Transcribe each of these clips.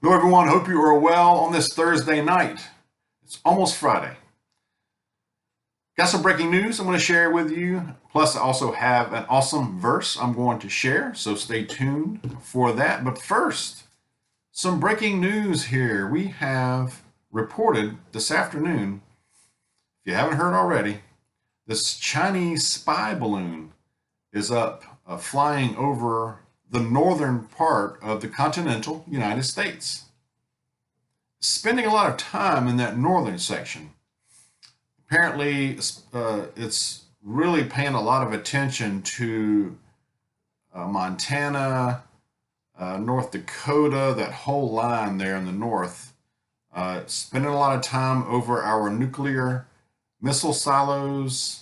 Hello, everyone. Hope you are well on this Thursday night. It's almost Friday. Got some breaking news I'm going to share with you. Plus, I also have an awesome verse I'm going to share, so stay tuned for that. But first, some breaking news here. We have reported this afternoon, if you haven't heard already, this Chinese spy balloon is up flying over the northern part of the continental United States. Spending a lot of time in that northern section. Apparently, it's really paying a lot of attention to Montana, North Dakota, that whole line there in the north. Spending a lot of time over our nuclear missile silos,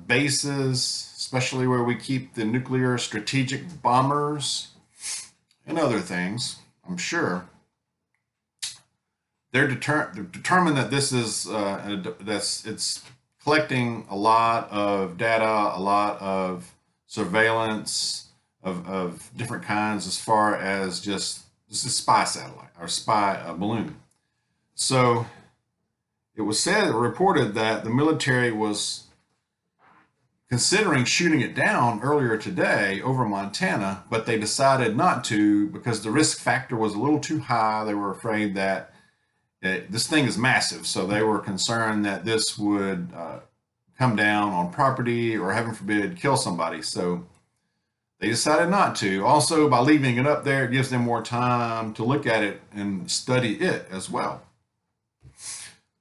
bases, especially where we keep the nuclear strategic bombers and other things, I'm sure. They're determined that this is it's collecting a lot of data, a lot of surveillance of different kinds as far as just this is spy satellite or spy balloon. So it was reported that the military was considering shooting it down earlier today over Montana, but they decided not to because the risk factor was a little too high. They were afraid that this thing is massive, so they were concerned that this would come down on property or, heaven forbid, kill somebody. So they decided not to. Also, by leaving it up there, it gives them more time to look at it and study it as well.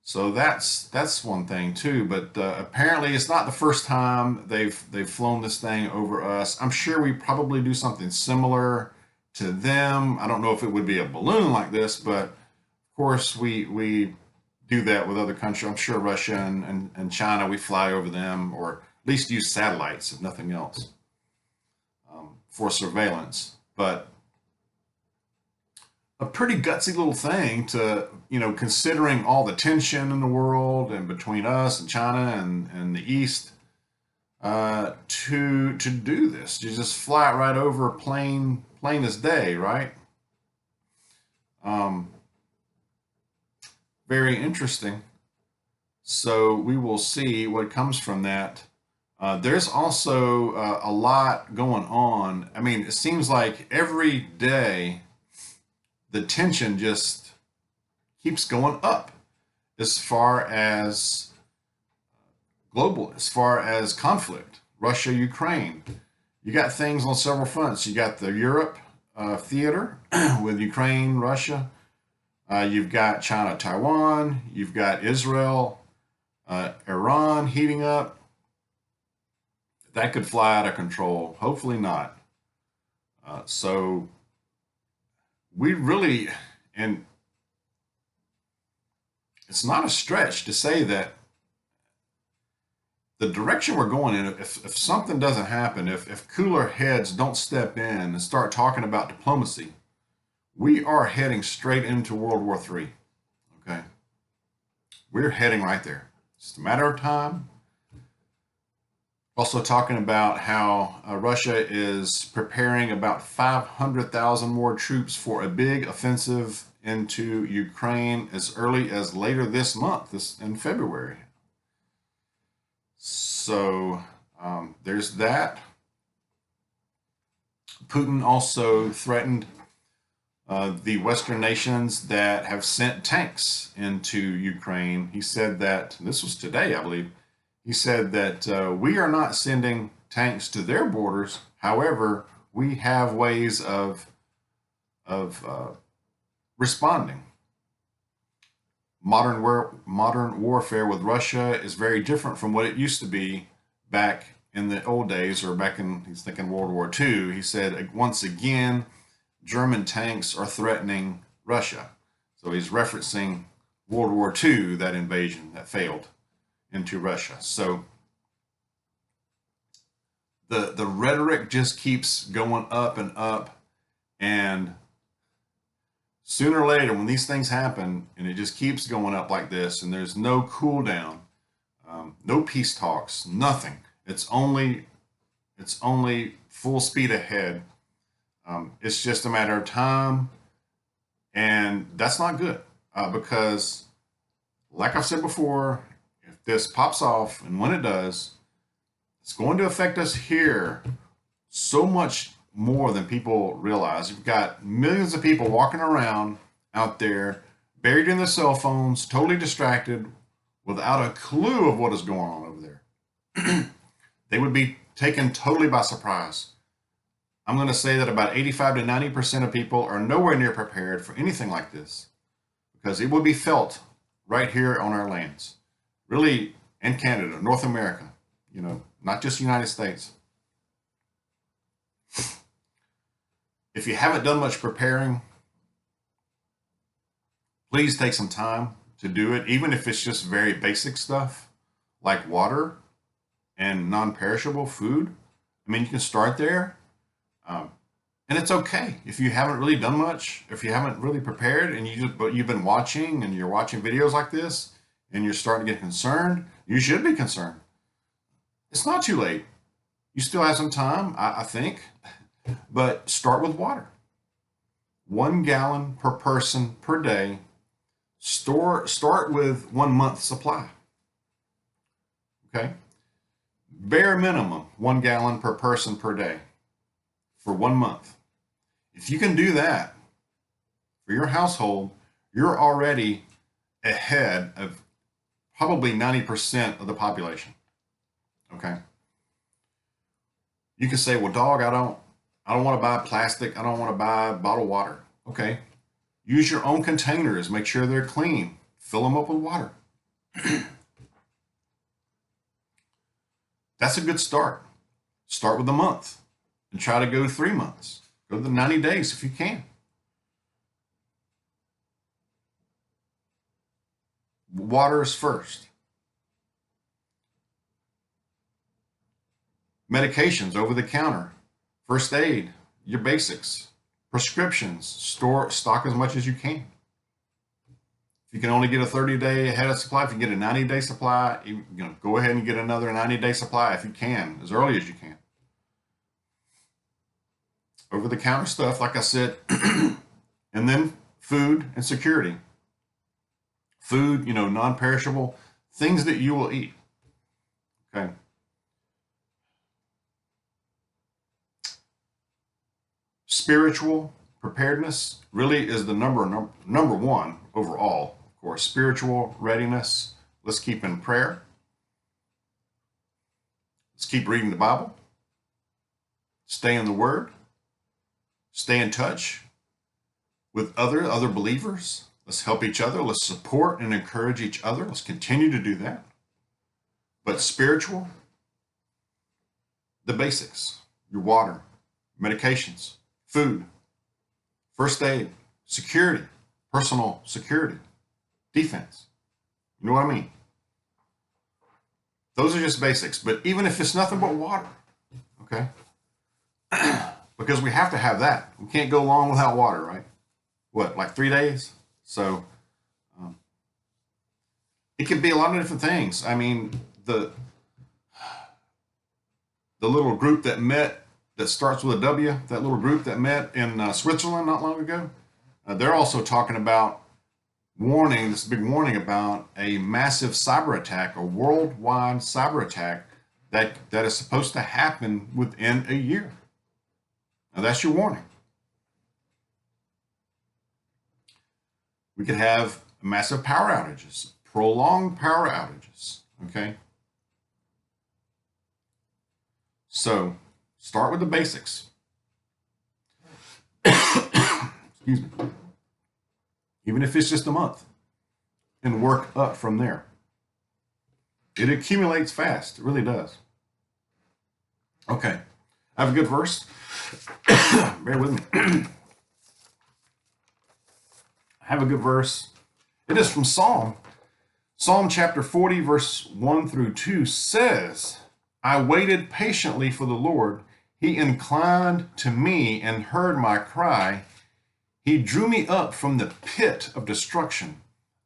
So that's one thing too. But apparently, it's not the first time they've flown this thing over us. I'm sure we probably do something similar to them. I don't know if it would be a balloon like this, but of course we do that with other countries. I'm sure Russia and China, we fly over them, or at least use satellites, if nothing else, for surveillance. But a pretty gutsy little thing to, considering all the tension in the world and between us and China and the East, to do this. You just fly it right over plain as day, right? Very interesting. So we will see what comes from that. There's also a lot going on. I mean, it seems like every day the tension just keeps going up as far as global, as far as conflict, Russia, Ukraine. You got things on several fronts. You got the Europe theater with Ukraine, Russia. You've got China, Taiwan. You've got Israel, Iran heating up. That could fly out of control. Hopefully not. So we really, and it's not a stretch to say that the direction we're going in, if something doesn't happen, if cooler heads don't step in and start talking about diplomacy, we are heading straight into World War III. Okay? We're heading right there. It's a matter of time. Also talking about how Russia is preparing about 500,000 more troops for a big offensive into Ukraine as early as later this month, in February. So there's that. Putin also threatened the Western nations that have sent tanks into Ukraine. He said that, this was today, I believe, he said that we are not sending tanks to their borders. However, we have ways of responding. Modern warfare with Russia is very different from what it used to be back in the old days, or back in, he's thinking World War II. He said, once again, German tanks are threatening Russia. So he's referencing World War II, that invasion that failed into Russia. So the rhetoric just keeps going up and up, and sooner or later, when these things happen and it just keeps going up like this, and there's no cool down, no peace talks, nothing. It's only full speed ahead. It's just a matter of time And that's not good because, like I've said before, if this pops off, and when it does, it's going to affect us here so much more than people realize. You've got millions of people walking around out there, buried in their cell phones, totally distracted, without a clue of what is going on over there. They would be taken totally by surprise. I'm going to say that about 85 to 90% of people are nowhere near prepared for anything like this because it will be felt right here on our lands, really, in Canada, North America, not just the United States. If you haven't done much preparing, please take some time to do it, even if it's just very basic stuff like water and non-perishable food. I mean, you can start there. And it's okay if you haven't really done much, if you haven't really prepared, but you've been watching and you're watching videos like this and you're starting to get concerned. You should be concerned. It's not too late. You still have some time, I think, but start with water. 1 gallon per person per day. Start with 1 month supply. Okay. Bare minimum 1 gallon per person per day for 1 month. If you can do that for your household, you're already ahead of probably 90% of the population. Okay. You can say, well, dog, I don't want to buy plastic. I don't want to buy bottled water. Okay. Use your own containers. Make sure they're clean. Fill them up with water. That's a good start. Start with a month and try to go 3 months. Go to the 90 days if you can. Water is first. Medications over the counter, first aid, your basics, prescriptions, stock as much as you can. If you can only get a 30-day ahead of supply, if you get a 90-day supply, go ahead and get another 90-day supply if you can, as early as you can. Over-the-counter stuff, like I said, and then food and security. Food, non-perishable, things that you will eat. Okay. Spiritual preparedness really is the number one overall. Of course, spiritual readiness. Let's keep in prayer. Let's keep reading the Bible. Stay in the Word. Stay in touch with other believers. Let's help each other. Let's support and encourage each other. Let's continue to do that. But spiritual, the basics, your water, medications, food, first aid, security, personal security, defense. You know what I mean? Those are just basics. But even if it's nothing but water, okay? Because we have to have that. We can't go long without water, right? What, like 3 days? So it could be a lot of different things. I mean, the little group that met, that starts with a W, that little group that met in Switzerland not long ago, they're also talking about this big warning about a massive cyber attack, a worldwide cyber attack that is supposed to happen within a year. Now that's your warning. We could have massive power outages, prolonged power outages, okay? So start with the basics. Excuse me. Even if it's just a month, and work up from there. It accumulates fast. It really does. Okay. I have a good verse. Bear with me. I have a good verse. It is from Psalm. Psalm chapter 40, verse 1 through 2 says, I waited patiently for the Lord. He inclined to me and heard my cry. He drew me up from the pit of destruction,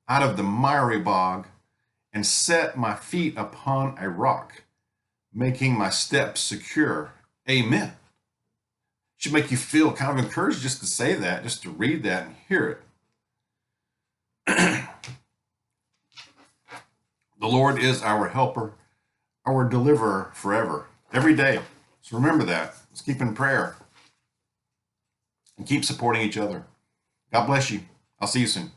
out of the miry bog, and set my feet upon a rock, making my steps secure. Amen. Should make you feel kind of encouraged just to say that, just to read that and hear it. The Lord is our helper, our deliverer forever, every day. So remember that. Let's keep in prayer and keep supporting each other. God bless you. I'll see you soon.